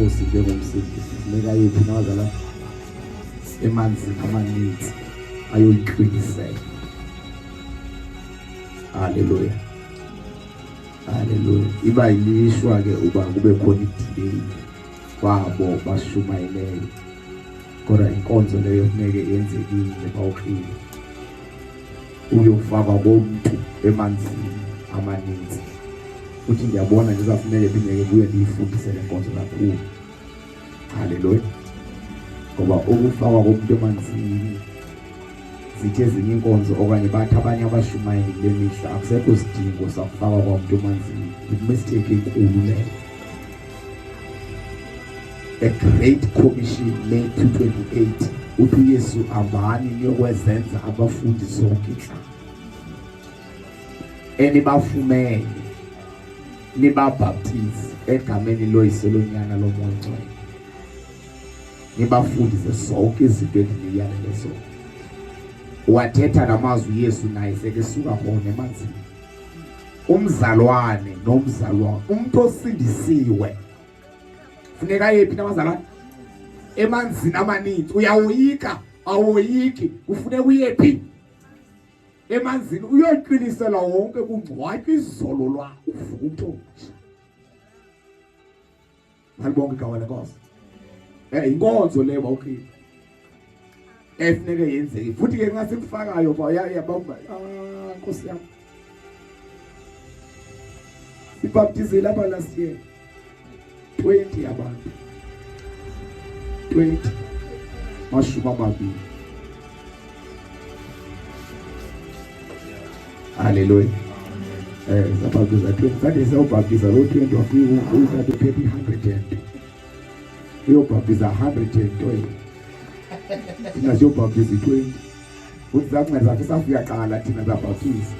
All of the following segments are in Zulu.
inkosi njengomsindisi funeka yiphi nawazala emanzini amaninzi ayoyiqinisela. Haleluya, haleluya. Iba yilishwa ke uba kube khona idilei kwabo bashumayeleyo, kodwa inkonzo leyo funeke yenzekile bawuqile uyofakwa komuntu emanzini amaninzi. Futhi ngiyabona ndizafuneke phinde kuye ndiyifundise le nkonzo kakhulu. Haleluya. Ngoba ukufakwa komuntu emanzini zithi ezinye inkonzo okanye bathi abanye abashumayeli kule mihla akusekho sidingo sakufakwa komuntu emanzini. Imistake enkulu leyo. A Great Commission May 228 uthi uYesu hambani niyokwenza abafundi zonke inhlanga enibafumene nibabhaptize egameni loYise loNyana loMoya Ngcwele nibafundise zonke izinto endiniyalele zona. Wathetha namazwi uYesu naye sekesuka khona emanzini. Umzalwane nomzalwane, umuntu osindisiwe funeka yephi namazalwane emanzini amaninzi. Uyawoyika awoyiki, ufuneka uyephi emanzini uyoqinisela wonke kungcwatywa izolo lwakho uvuka umuntu omsha. Malibonke igama lenkosi. Inkonzo leyo bawukhipha efuneke yenzeke. Futhi ke ngasikufakayo ba yabamba Nkosi yami ibaptize lapha last year 20 abantu 20 mashuma mabili. Haleluya. Zabaptiza 20 kanti sawubaptiza lo 20 wafika uthathe 100 uyobaptiza 120 thina siyobaptiza 20 futhi zakunceda zathi safika qala thina zabaptiza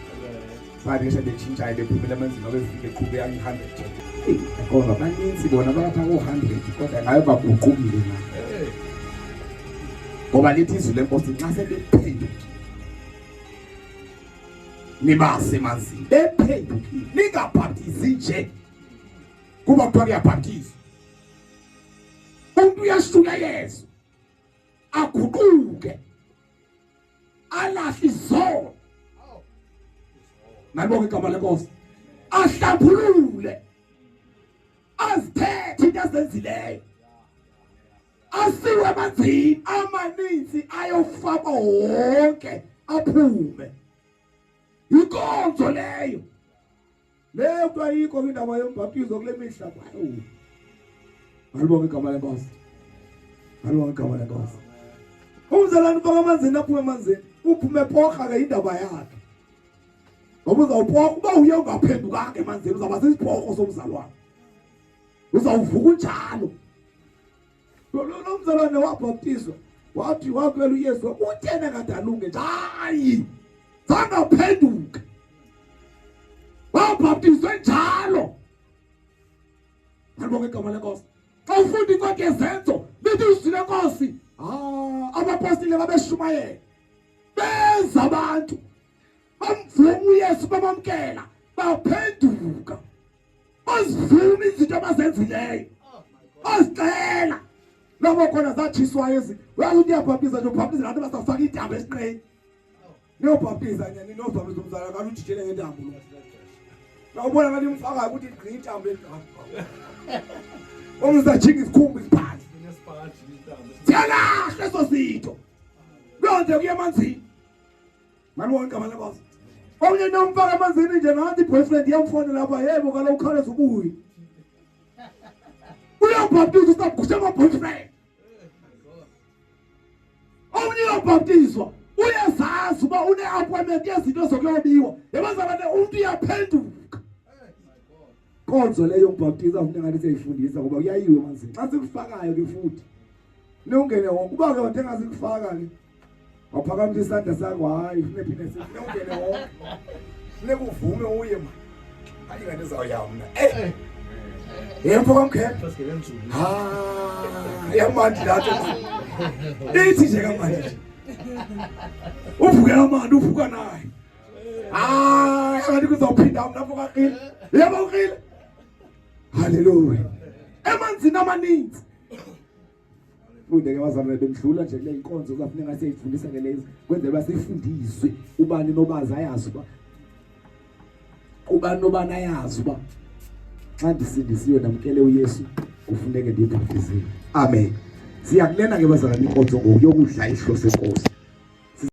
sanisha bechintsha bephumela amazini obefike qhubeka i-100 kodwa baninzi bona bapha ko-100 kodwa ngayo baguqukile na ngoba lithi izwi lenkosi nxa sebephendukile nibasemanzini bephendukile ningabhaptizi nje kuba kuthiwa kuyabhaptiza. Umuntu uyashula Yesu aguquke alahle izono. Nalibonke igama lenkosi. Ahlaphulule azithethe into azenzileyo. Asiwe emanzini amaninzi ayofakwa wonke aphume. Inkonzo leyo leyo kuthiwa yikho indaba yombhaptizo kule mihla kwayo. Nalibonke igama lenkosi. Nalibonke igama lenkosi. Umzalwane ufaka amanzini aphume emanzini uphume porha ke indaba yakhe. Ngoba uzawuporha uba uye ungaphendukanga emanzini uzawuba sisiporho somzalwane. Uzawuvuka unjalo. Lo mzalwane wabhaptizwa wathi wakwela uYesu uthena kadalunge nje hayi zangaphenduka. Wabhaptizwe njalo. Nalibonke igama lenkosi. Xa ufunda inkonzo yezenzo lithi izwi lenkosi abapostile babeshumayela benza abantu bamvuma uYesu bamamkela baphenduka bazivuma izinto abazenzileyo bazicela nabo khona zathiswa ezi uyazi ukuthi uyabhaptiza nje ubhaptiza abantu basafaka idamba esiqeni niyobhaptiza nyani niyobhaptiza umzala kanti ujijele ngentambo lo nawubona ngathi imfaka ukuthi igqitambo enqaba omuzajika isikhumbu isiphansi siyalahle eso sitho lonke kuye emanzini. Malibonke igama lenkosi. Omnye nomfaka emanzini nje ngathi boyfriend yamfonela lapha yebo kaloku ukhawuleza ubuye uyabhaptizwa usabugusha ama-boyfriend. Omnye uyabhaptizwa uyazazi uba une-appointment yezinto zokuyobiwa yabazabane umuntu uyaphenduka. Konzo leyo yombhaptiza umuntu engathi siyayifundisa ngoba kuyayiwe emanzini xa sikufakayo ke futhi ningene wonke uba ke bathe ngasikufaka ke waphakamisa isandla sakho hayi funeka phinde ningene wonke funeka uvume uye ma hayi kanti zawuyamna yempo kwamkhepha yamandi lathi ithi nje kamanje uvuke amandi uvuka naye hayi kanti kuzawuphinda lapho kaqile yebo uqile. Haleluya. emanzini amaninzi. Funde ke bazalwane bemdlula nje kule inkonzo kuzafuneka siyifundisa ke lezi kwenzela basifundiswe ubani nobazi ayazi uba ubani nobani ayazi uba xa ndisindisiwe namkele uYesu kufuneke ndibhaptizwe. Amen. Siyakulena ke bazalwane inkonzo ngokuyokudla isihlo senkosi.